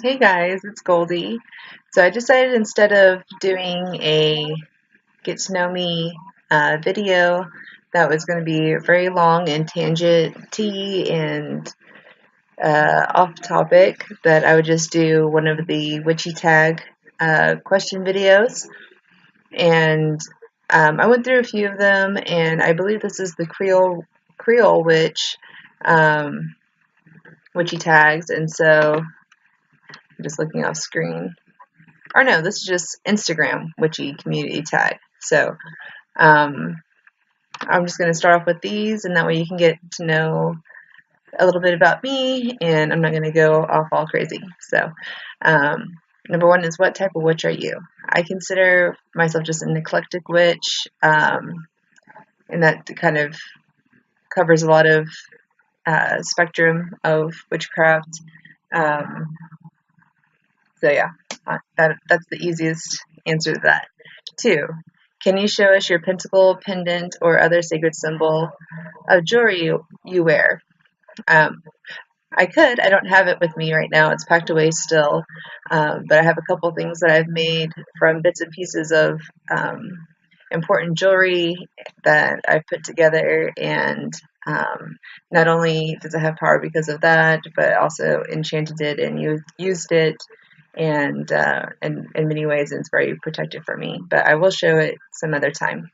Hey guys, it's Goldie. So I decided instead of doing a get to know me video that was going to be very long and tangent-y and off topic, that I would just do one of the Witchy tag question videos. And I went through a few of them, and I believe this is the Creole witch Witchy tags, and so I'm just looking off screen. Or no, this is just Instagram witchy community tag. So um, I'm just going to start off with these, and that way you can get to know a little bit about me, and I'm not going to go off all crazy. So um, number one is, what type of witch are you? I consider myself just an eclectic witch, and that kind of covers a lot of spectrum of witchcraft. Um, so yeah, that's the easiest answer to that. Two, can you show us your pentacle, pendant, or other sacred symbol of jewelry you wear? Um, I could. I don't have it with me right now. It's packed away still. But I have a couple things that I've made from bits and pieces of important jewelry that I've put together. And not only does it have power because of that, but also enchanted it and used it. And in many ways, it's very protective for me. But I will show it some other time.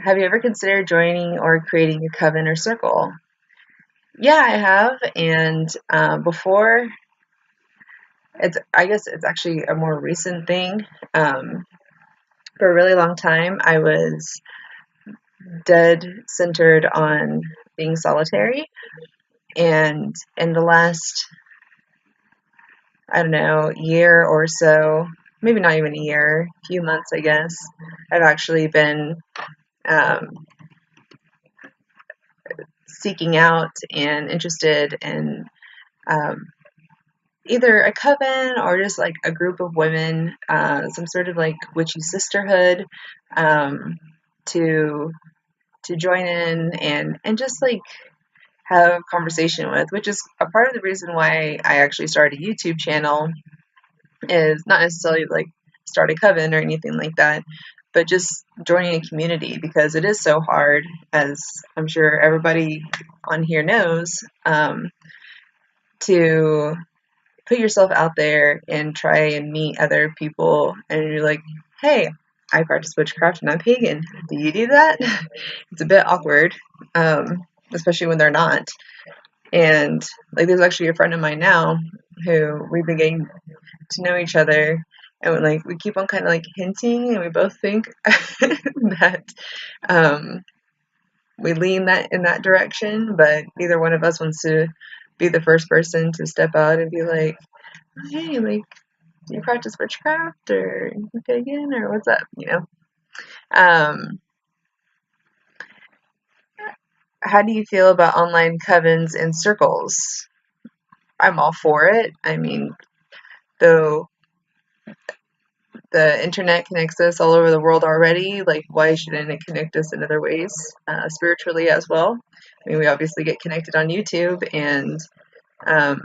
Have you ever considered joining or creating a coven or circle? Yeah, I have, and before, I guess it's actually a more recent thing. For a really long time, I was dead centered on being solitary, and in the last, I don't know, year or so, maybe not even a year, few months, I guess, I've actually been um, seeking out and interested in um, either a coven or just like a group of women, some sort of like witchy sisterhood, um, to join in and just like have a conversation with, which is a part of the reason why I actually started a YouTube channel, is not necessarily like start a coven or anything like that, but just joining a community, because it is so hard, as I'm sure everybody on here knows, to put yourself out there and try and meet other people, and you're like, hey, I practice witchcraft and I'm pagan. Do you do that? It's a bit awkward, especially when they're not. And like, there's actually a friend of mine now who we've been getting to know each other, and like we keep on kind of like hinting, and we both think that um, we lean that in that direction, but neither one of us wants to be the first person to step out and be like, hey, like, do you practice witchcraft or you pagan or what's up? Um, how do you feel about online covens and circles? I'm all for it. I mean, though the internet connects us all over the world already, like, why shouldn't it connect us in other ways, spiritually as well? I mean, we obviously get connected on YouTube, um,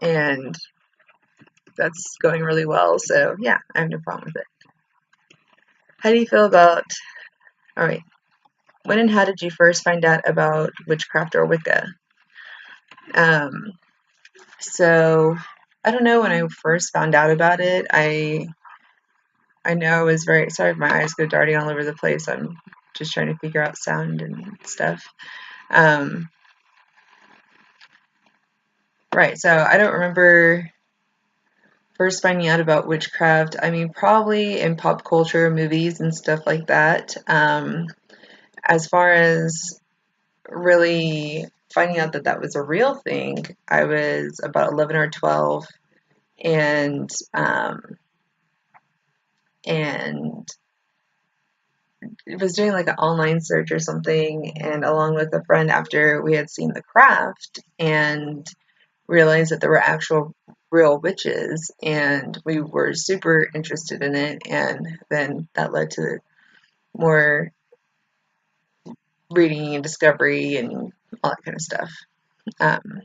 and that's going really well. So yeah, I have no problem with it. How do you feel about? All right. When and how did you first find out about witchcraft or Wicca? Um, so I don't know when I first found out about it. I know I was very sorry if my eyes go darting all over the place. I'm just trying to figure out sound and stuff. Um, right. So I don't remember first finding out about witchcraft. I mean, probably in pop culture, movies and stuff like that. As far as really finding out that that was a real thing, I was about 11 or 12, and and was doing like an online search or something, and along with a friend, after we had seen The Craft and realized that there were actual real witches, and we were super interested in it, and then that led to more reading and discovery and all that kind of stuff. Um,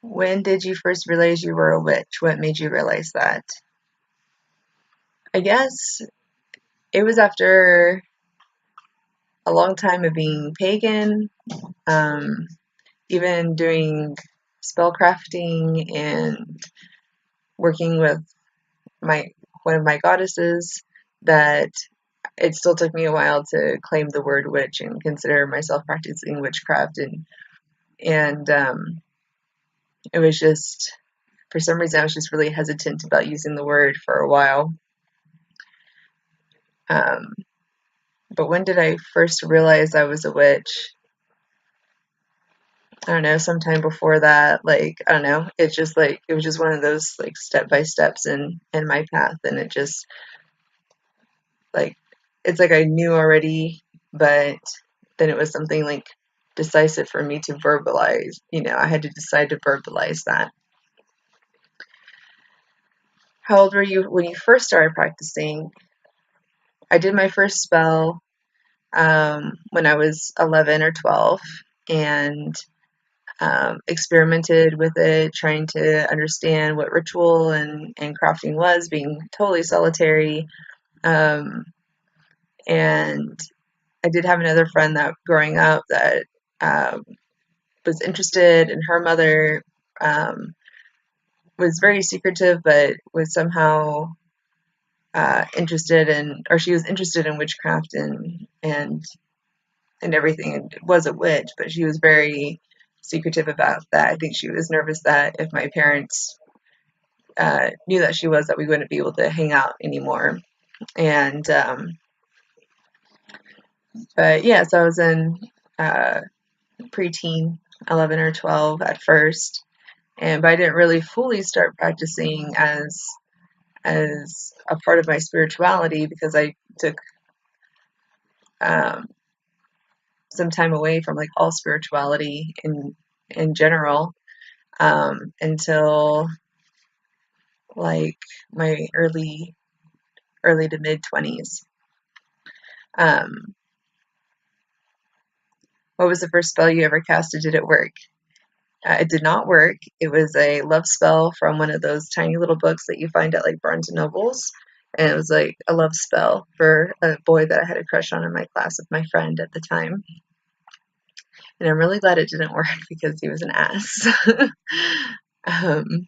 When did you first realize you were a witch? What made you realize that? I guess it was after a long time of being pagan, um, even doing spellcrafting and working with my one of my goddesses, that it still took me a while to claim the word witch and consider myself practicing witchcraft, and it was just, for some reason I was just really hesitant about using the word for a while. Um, but when did I first realize I was a witch? I don't know, sometime before that. Like, I don't know, it's just like it was just one of those like step by steps in my path, and it just like it's like I knew already, but then it was something like decisive for me to verbalize. I had to decide to verbalize that. How old were you when you first started practicing? I did my first spell when I was 11 or 12, and experimented with it, trying to understand what ritual and crafting was, being totally solitary. Um, and I did have another friend that growing up that um, was interested, and her mother um, was very secretive, but was somehow interested in, or she was interested in witchcraft and everything, and was a witch, but she was very secretive about that. I think she was nervous that if my parents knew that she was, that we wouldn't be able to hang out anymore. And but yeah, so I was in uh, preteen, 11 or 12 at first, and but I didn't really fully start practicing as a part of my spirituality because I took um, some time away from like all spirituality in general, until like my early to mid 20s. Um, what was the first spell you ever casted? Did it work? It did not work. It was a love spell from one of those tiny little books that you find at like Barnes and Nobles. And it was like a love spell for a boy that I had a crush on in my class with my friend at the time. And I'm really glad it didn't work because he was an ass. um,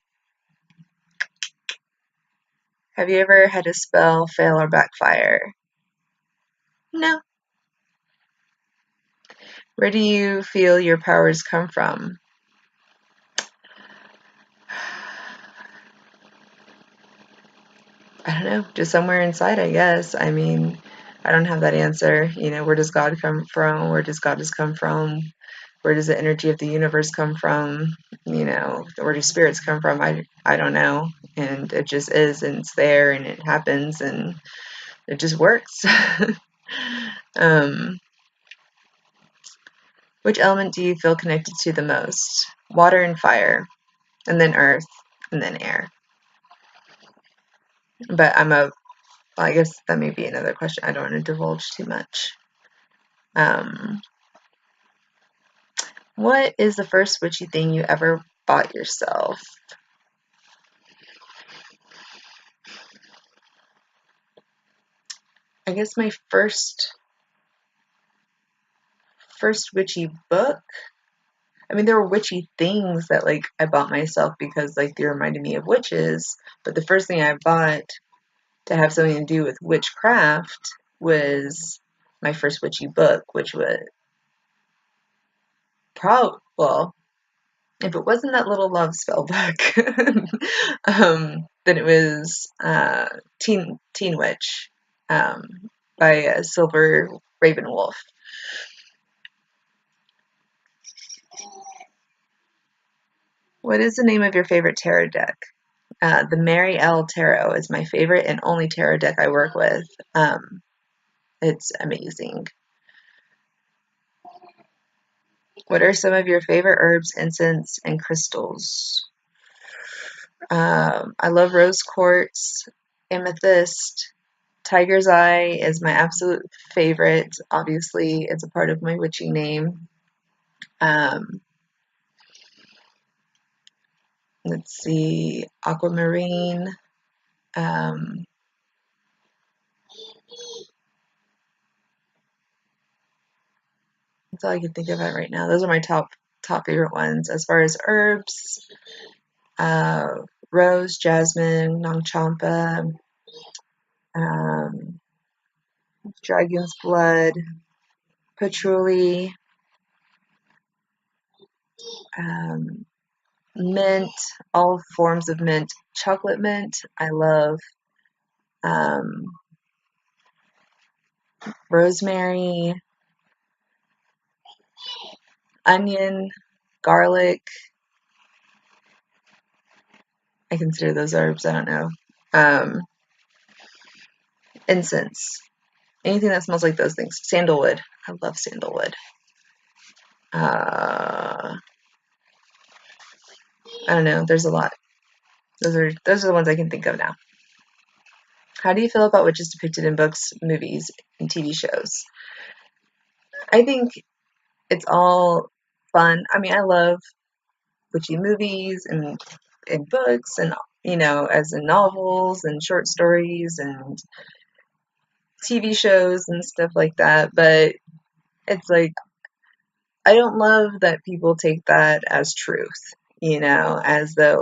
have you ever had a spell fail or backfire? No. Where do you feel your powers come from? I don't know, just somewhere inside, I guess. I mean, I don't have that answer. Where does God come from? Where does Goddess come from? Where does the energy of the universe come from? Where do spirits come from? I don't know. And it just is, and it's there, and it happens, and it just works. um, which element do you feel connected to the most? Water and fire, and then earth, and then air. But I guess that may be another question. I don't want to divulge too much. Um, what is the first witchy thing you ever bought yourself? I guess my first witchy book. I mean, there were witchy things that like I bought myself because like they reminded me of witches. But the first thing I bought to have something to do with witchcraft was my first witchy book, which was well, if it wasn't that little love spell book, then it was Teen Witch, um, by Silver Ravenwolf. What is the name of your favorite tarot deck? The Mary L. Tarot is my favorite and only tarot deck I work with. It's amazing. What are some of your favorite herbs, incense, and crystals? I love rose quartz, amethyst. Tiger's Eye is my absolute favorite. Obviously, it's a part of my witchy name. Um, let's see, aquamarine. That's all I can think of it right now. Those are my top favorite ones. As far as herbs, uh, rose, jasmine, nong champa, um, dragon's blood, patchouli, um, mint, all forms of mint, chocolate mint. I love um, rosemary, onion, garlic. I consider those herbs. I don't know. Um, incense. Anything that smells like those things. Sandalwood. I love sandalwood. I don't know. There's a lot. Those are the ones I can think of now. How do you feel about witches depicted in books, movies, and TV shows? I think it's all fun. I mean, I love witchy movies and books and as in novels and short stories and TV shows and stuff like that. But it's like I don't love that people take that as truth, as though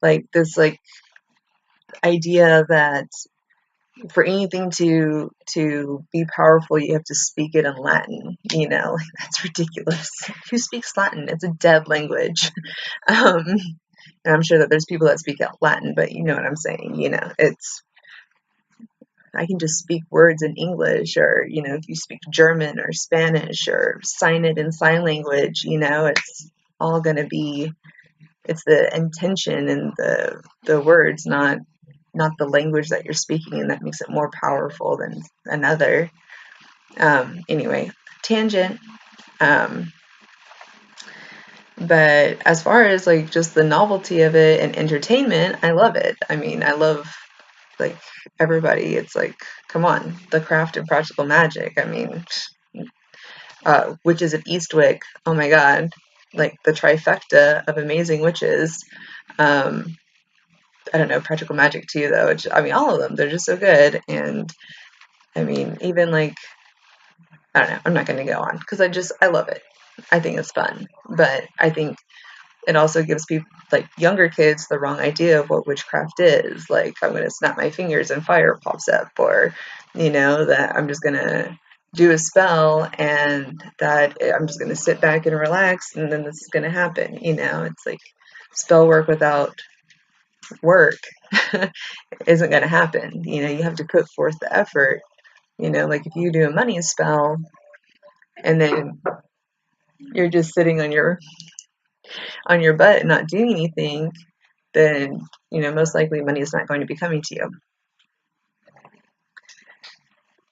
like this like idea that for anything to be powerful you have to speak it in Latin, like that's ridiculous. Who speaks Latin? It's a dead language. And I'm sure that there's people that speak out Latin, but you know what I'm saying, it's I can just speak words in English, or if you speak German or Spanish or sign it in sign language, it's all going to be, it's the intention and the words, not the language that you're speaking, and that makes it more powerful than another. Anyway, tangent. Um, but as far as like just the novelty of it and entertainment, I love it. I mean, I love like everybody. It's like, come on, the craft and practical magic. I mean, Witches of Eastwick. Oh my God, like the trifecta of amazing witches. Um, I don't know, practical magic too, though. I mean, all of them, they're just so good. And I mean, even like, I don't know, I'm not going to go on because I love it. I think it's fun. But I think it also gives people, like younger kids, the wrong idea of what witchcraft is. Like, I'm going to snap my fingers and fire pops up, or, that I'm just going to do a spell and that I'm just going to sit back and relax and then this is going to happen. It's like spell work without work isn't going to happen. You have to put forth the effort. Like if you do a money spell and then you're just sitting on your butt and not doing anything, then most likely money is not going to be coming to you.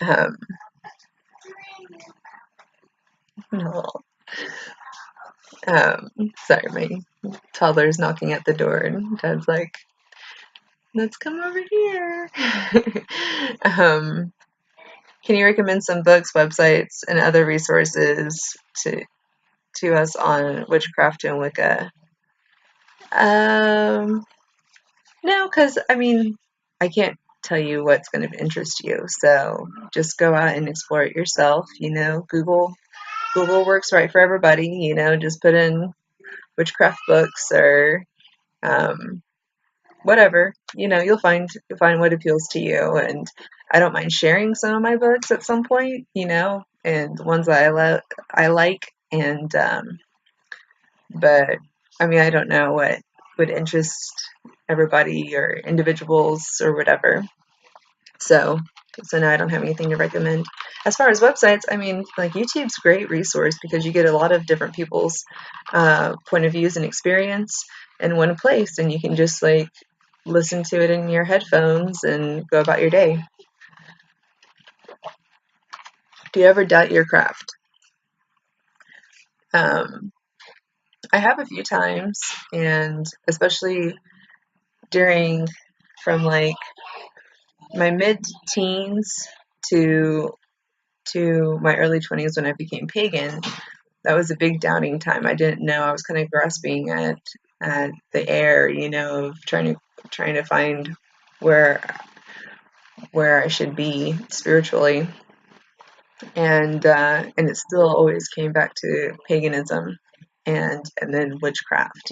Um, Sorry, my toddler's knocking at the door, and Dad's like, "Let's come over here." Can you recommend some books, websites, and other resources to us on witchcraft and Wicca? No, because I mean, I can't tell you what's going to interest you. So just go out and explore it yourself. Google works right for everybody. Just put in witchcraft books or whatever. You'll find what appeals to you. And I don't mind sharing some of my books at some point. And the ones that I like. And but I mean, I don't know what would interest everybody or individuals or whatever. So no, I don't have anything to recommend. As far as websites, I mean, like YouTube's a great resource because you get a lot of different people's point of views and experience in one place, and you can just like listen to it in your headphones and go about your day. Do you ever doubt your craft? I have a few times, and especially during from like my mid-teens to my early 20s when I became pagan. That was a big doubting time. I didn't know. I was kind of grasping at the air, of trying to find where I should be spiritually, and it still always came back to paganism and then witchcraft,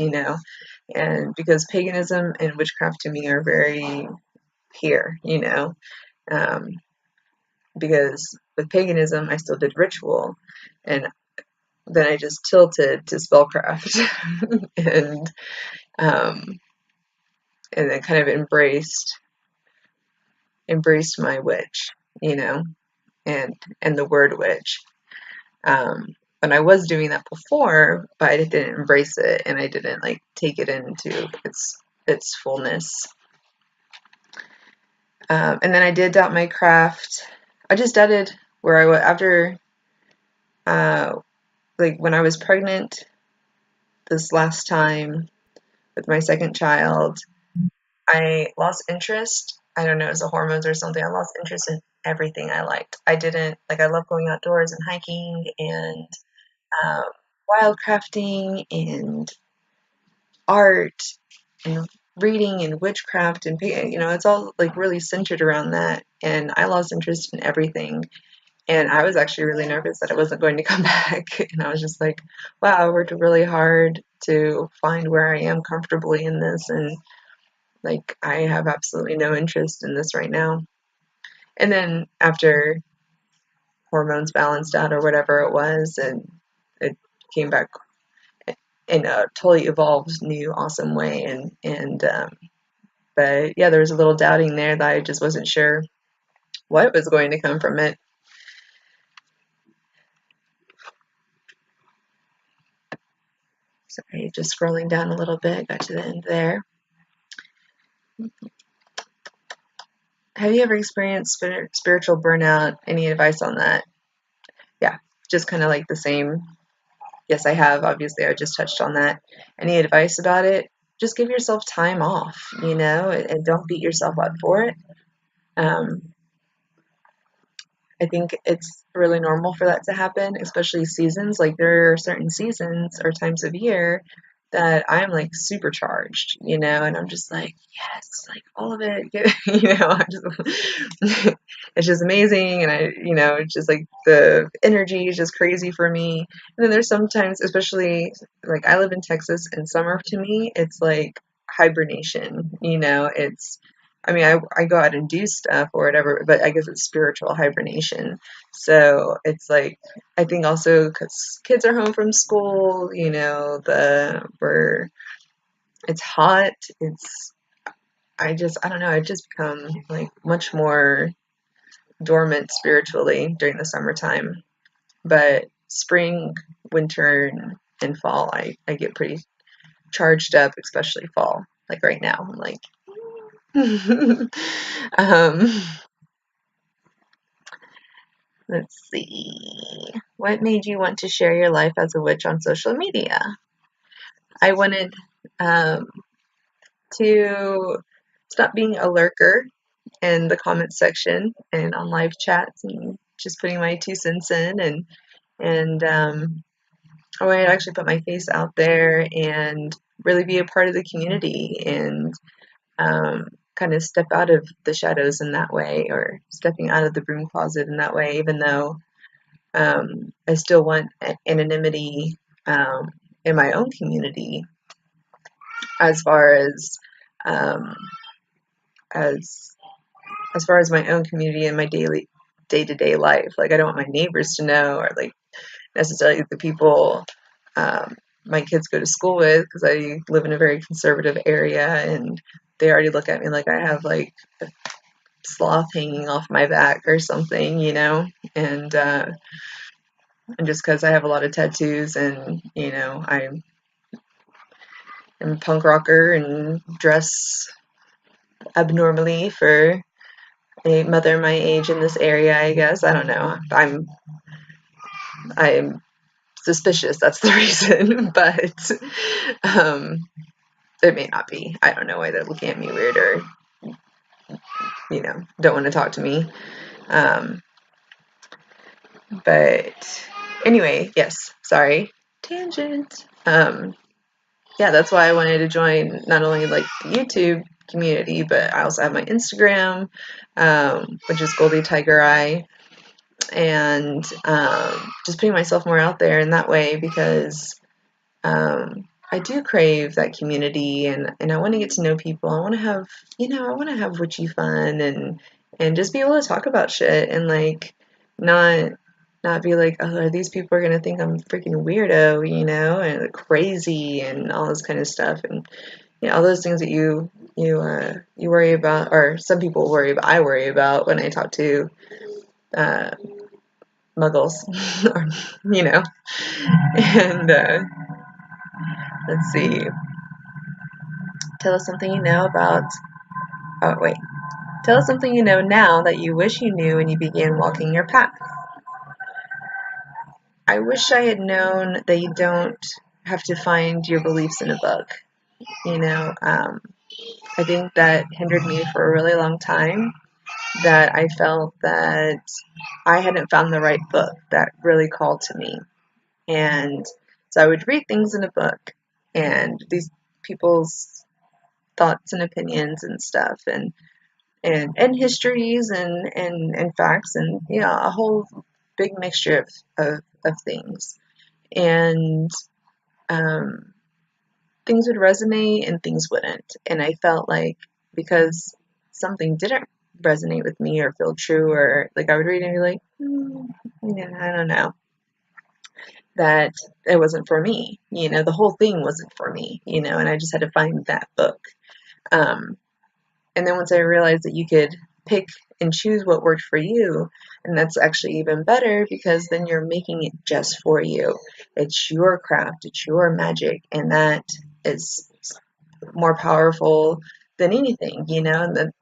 and because paganism and witchcraft to me are very here, um, because with paganism I still did ritual, and then I just tilted to spellcraft and um, and then kind of embraced my witch, and the word witch. But I was doing that before, but I didn't embrace it, and I didn't like take it into its fullness. And then I did doubt my craft. I just doubted where I was after, like when I was pregnant this last time with my second child. I lost interest. I don't know, it's the hormones or something. I lost interest in everything I liked. I didn't like. I love going outdoors and hiking and um, wildcrafting and art and reading and witchcraft and it's all like really centered around that. And I lost interest in everything. And I was actually really nervous that I wasn't going to come back. And I was just like, wow, I worked really hard to find where I am comfortably in this. And like, I have absolutely no interest in this right now. And then after hormones balanced out or whatever it was, and it came back in a totally evolved, new, awesome way. But yeah, there was a little doubting there that I just wasn't sure what was going to come from it. Sorry, just scrolling down a little bit, got to the end there. Have you ever experienced spiritual burnout? Any advice on that? Yeah, just kind of like the same. Yes, I have. Obviously, I just touched on that. Any advice about it? Just give yourself time off, and don't beat yourself up for it. Um, I think it's really normal for that to happen, especially seasons. Like there are certain seasons or times of year that I'm like supercharged, and I'm just like, yes, like all of it, I'm just, it's just amazing. And it's just like the energy is just crazy for me. And then there's sometimes, especially like I live in Texas, and summer to me, it's like hibernation, I mean, I go out and do stuff or whatever, but I guess it's spiritual hibernation. So it's like, I think also because kids are home from school, it's hot. I don't know, I just become like much more dormant spiritually during the summertime. But spring, winter, and fall, I get pretty charged up, especially fall. Like right now, I'm like, um, let's see. What made you want to share your life as a witch on social media? I wanted um, to stop being a lurker in the comments section and on live chats and just putting my 2 cents in, and I wanted to actually put my face out there and really be a part of the community and kind of step out of the shadows in that way, or stepping out of the broom closet in that way, even though I still want anonymity um, in my own community, as far um, as as far as my own community and my daily day-to-day life. Like I don't want my neighbors to know, or like necessarily the people my kids go to school with, because I live in a very conservative area, and they already look at me like I have like a sloth hanging off my back or something, and and just because I have a lot of tattoos, and I'm a punk rocker and dress abnormally for a mother my age in this area, I guess. I don't know. I'm suspicious. That's the reason, but um, it may not be. I don't know why they're looking at me weird, or don't want to talk to me. Um, but anyway, yes. Sorry, tangent. yeah, that's why I wanted to join not only like the YouTube community, but I also have my Instagram, which is Goldie Tiger Eye, and just putting myself more out there in that way because I do crave that community, and I want to get to know people. I want to have, I want to have witchy fun and just be able to talk about shit and like not not be like, oh, these people are gonna think I'm freaking weirdo, and crazy and all this kind of stuff, and all those things that you worry about, or some people worry about. I worry about when I talk to uh, muggles, or, and let's see. Tell us something you know about. Oh, wait. Tell us something you know now that you wish you knew when you began walking your path. I wish I had known that you don't have to find your beliefs in a book. I think that hindered me for a really long time, that I felt that I hadn't found the right book that really called to me. And so I would read things in a book and these people's thoughts and opinions and stuff, and histories and facts, and a whole big mixture of things, and um, things would resonate and things wouldn't, and I felt like because something didn't resonate with me or feel true, or like I would read it and be like, yeah, I don't know, that it wasn't for me, the whole thing wasn't for me, and I just had to find that book. um, And then once I realized that you could pick and choose what worked for you, and that's actually even better because then you're making it just for you. It's your craft, it's your magic, and that is more powerful than anything, And then,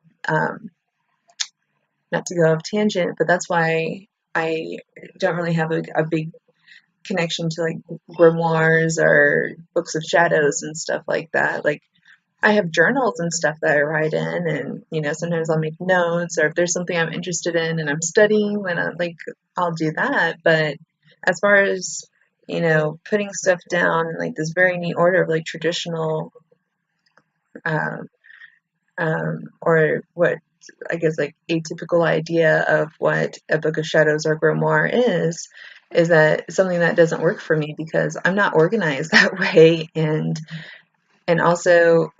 not to go off tangent, but that's why I don't really have a big connection to like grimoires or books of shadows and stuff like that. Like, I have journals and stuff that I write in, and sometimes I'll make notes, or if there's something I'm interested in and I'm studying, then I'll do that. But as far as putting stuff down in like this very neat order of like traditional, um, or what I guess like atypical idea of what a book of shadows or grimoire is that something that doesn't work for me because I'm not organized that way, and also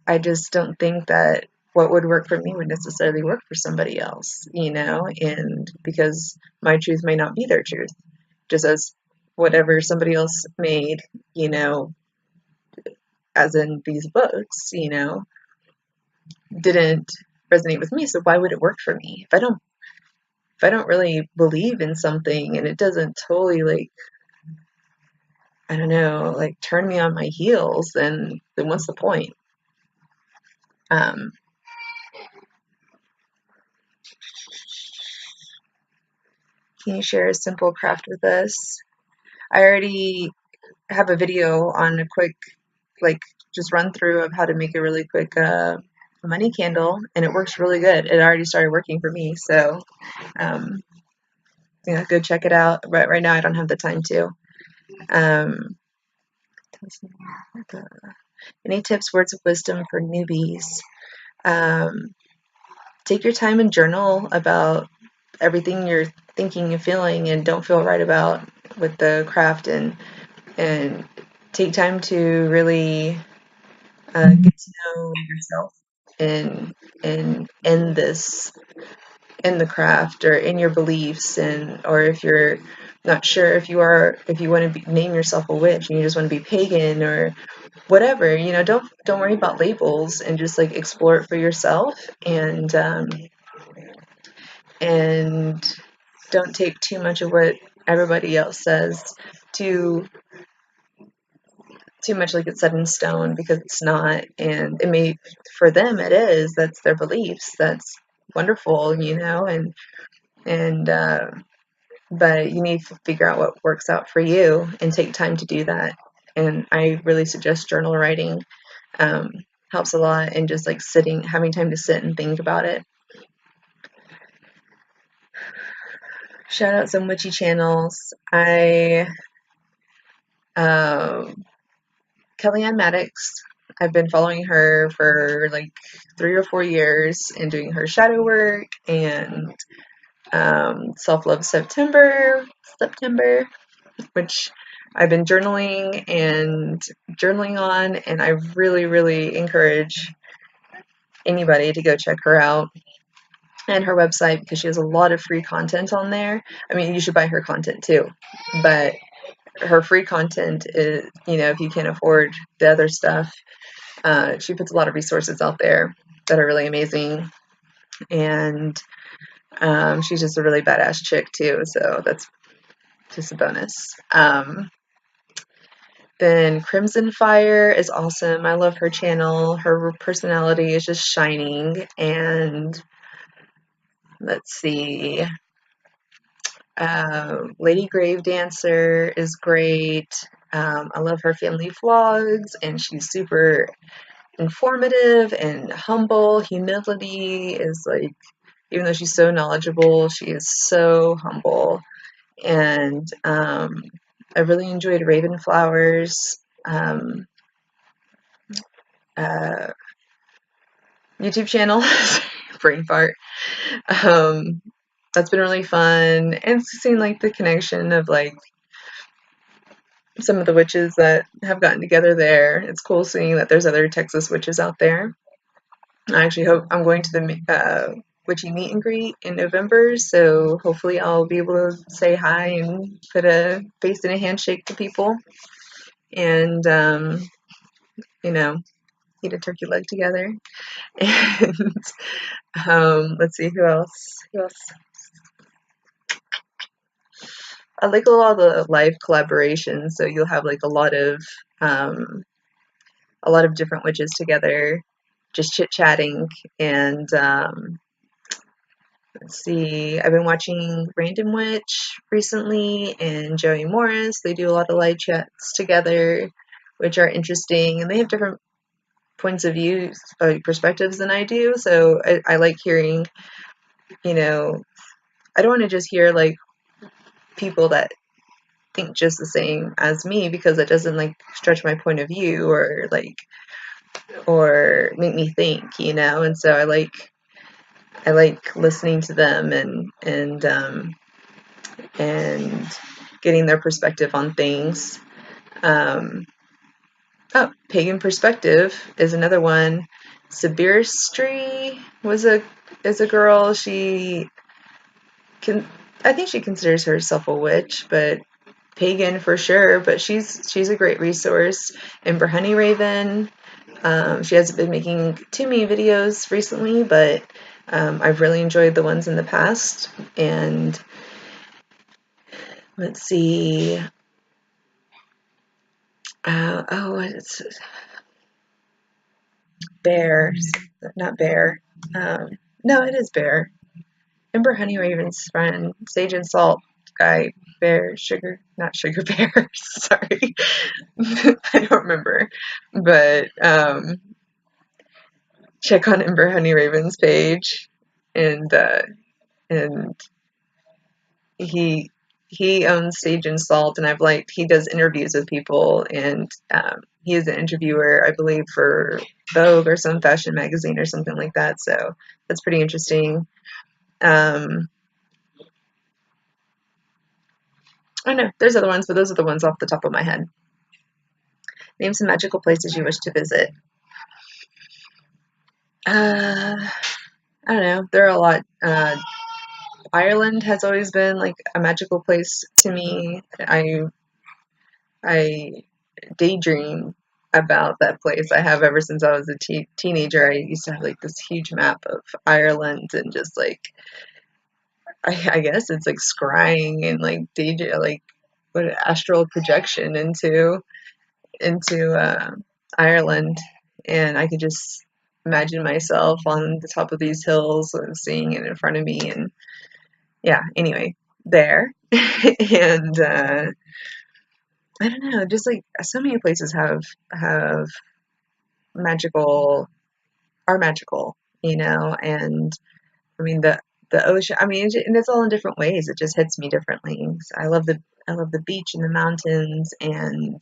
I just don't think that what would work for me would necessarily work for somebody else, and because my truth may not be their truth, just as whatever somebody else made, you know, as in these books, didn't resonate with me. So why would it work for me? If I don't really believe in something and it doesn't totally like, I don't know, like turn me on my heels, then what's the point? Um, can you share a simple craft with us? I already have a video on a quick, like, just run through of how to make a really quick money candle, and it works really good. It already started working for me, so um, go check it out. But right now, I don't have the time to. Um, any tips, words of wisdom for newbies? Um, take your time and journal about everything you're thinking and feeling, and don't feel right about with the craft, and take time to really get to know yourself in this, in the craft or in your beliefs, and or if you're not sure if you want to name yourself a witch and you just want to be pagan or whatever, don't worry about labels and just like explore it for yourself, and don't take too much of what everybody else says too too much like it's set in stone, because it's not, and it may, for them it is, that's their beliefs, that's wonderful, and but you need to figure out what works out for you and take time to do that. And I really suggest journal writing. um, Helps a lot, and just like having time to sit and think about it. Shout out some witchy channels. I um, Kellyanne Maddox. I've been following her for like 3 or 4 years and doing her shadow work and Self Love September, which I've been journaling on, and I really, really encourage anybody to go check her out and her website because she has a lot of free content on there. I mean, you should buy her content too, but her free content is, if you can't afford the other stuff, she puts a lot of resources out there that are really amazing. And she's just a really badass chick too, so that's just a bonus. Then Crimson Fire is awesome. I love her channel. Her personality is just shining. And let's see. Lady Grave Dancer is great. I love her family vlogs, and she's super informative and humble. Humility is like, even though she's so knowledgeable, she is so humble. And I really enjoyed Raven Flowers. YouTube channel, brain fart. That's been really fun, and seeing like the connection of like some of the witches that have gotten together there. It's cool seeing that there's other Texas witches out there. I actually hope I'm going to the witchy meet and greet in November, so hopefully I'll be able to say hi and put a face and a handshake to people, and eat a turkey leg together. And let's see, who else? I like a lot of the live collaborations, so you'll have like a lot of different witches together, just chit chatting. And let's see, I've been watching Random Witch recently and Joey Morris. They do a lot of live chats together, which are interesting, and they have different points of view, perspectives than I do. So I like hearing, I don't want to just hear like people that think just the same as me, because it doesn't like stretch my point of view or make me think, and so I like listening to them and getting their perspective on things. Pagan Perspective is another one. Sabirstri is a girl. I think she considers herself a witch, but pagan for sure. But she's a great resource. Ember Honey Raven. She hasn't been making too many videos recently, but I've really enjoyed the ones in the past. And let's see. It's Bear, not Bear. No, it is Bear. Ember Honey Raven's friend, Sage and Salt guy, Bear, not Sugar Bear. Sorry, I don't remember. But check on Ember Honey Raven's page, and he owns Sage and Salt, and he does interviews with people, and he is an interviewer, I believe, for Vogue or some fashion magazine or something like that. So that's pretty interesting. I know there's other ones, but those are the ones off the top of my head. Name some magical places you wish to visit. I don't know. There are a lot. Ireland has always been like a magical place to me. I daydream about that place. I have ever since I was a teenager. I used to have like this huge map of Ireland, and just like I guess it's like scrying and like like what astral projection into Ireland, and I could just imagine myself on the top of these hills and seeing it in front of me. And yeah, anyway, there. And I don't know, just like so many places have are magical, and I mean the ocean. I mean, and it's all in different ways. It just hits me differently. So I love the beach and the mountains, and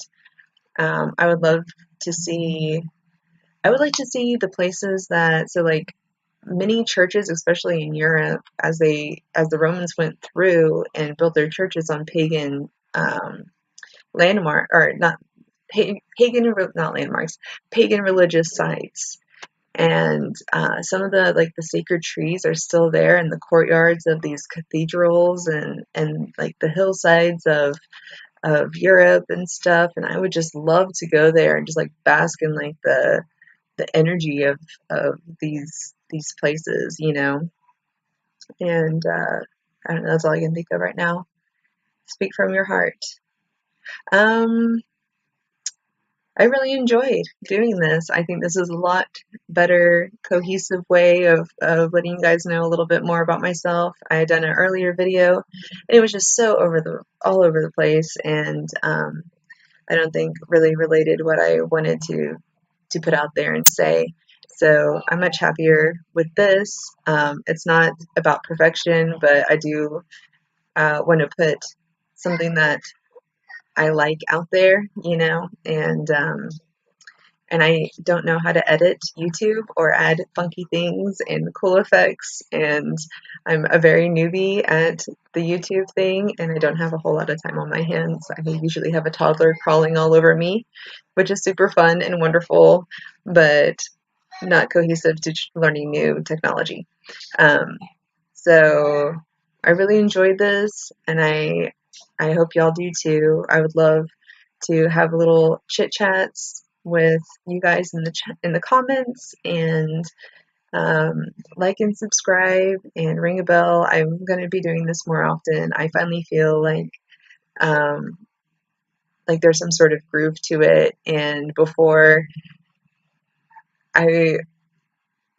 I would love to see, I would like to see the places that, so like many churches, especially in Europe, as the Romans went through and built their churches on pagan landmark, or not pagan, not landmarks, pagan religious sites. And some of the sacred trees are still there in the courtyards of these cathedrals, and like the hillsides of Europe and stuff. And I would just love to go there and just like bask in like the energy of these places, you know. And I don't know, that's all I can think of right now. Speak from your heart. Um, I really enjoyed doing this. I think this is a lot better, cohesive way of letting you guys know a little bit more about myself. I had done an earlier video, and it was just so all over the place, and I don't think really related what I wanted to put out there and say. So I'm much happier with this. It's not about perfection, but I do want to put something that I like out there, you know, and I don't know how to edit YouTube or add funky things and cool effects, and I'm a very newbie at the YouTube thing, and I don't have a whole lot of time on my hands. I usually have a toddler crawling all over me, which is super fun and wonderful, but not cohesive to learning new technology. Um, so I really enjoyed this, and I hope y'all do too. I would love to have little chit chats with you guys in the comments, and like and subscribe and ring a bell. I'm going to be doing this more often. I finally feel um, like there's some sort of groove to it, and before I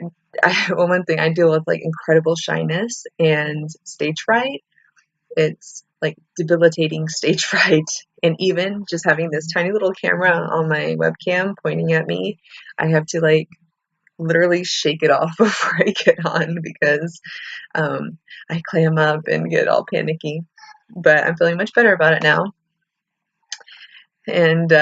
well, one thing, I deal with like incredible shyness and stage fright. It's like debilitating stage fright. And even just having this tiny little camera on my webcam pointing at me, I have to like literally shake it off before I get on, because I clam up and get all panicky. But I'm feeling much better about it now. And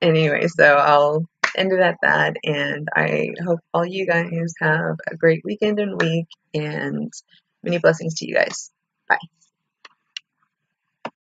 anyway, so I'll end it at that. And I hope all you guys have a great weekend and week, and many blessings to you guys. Bye.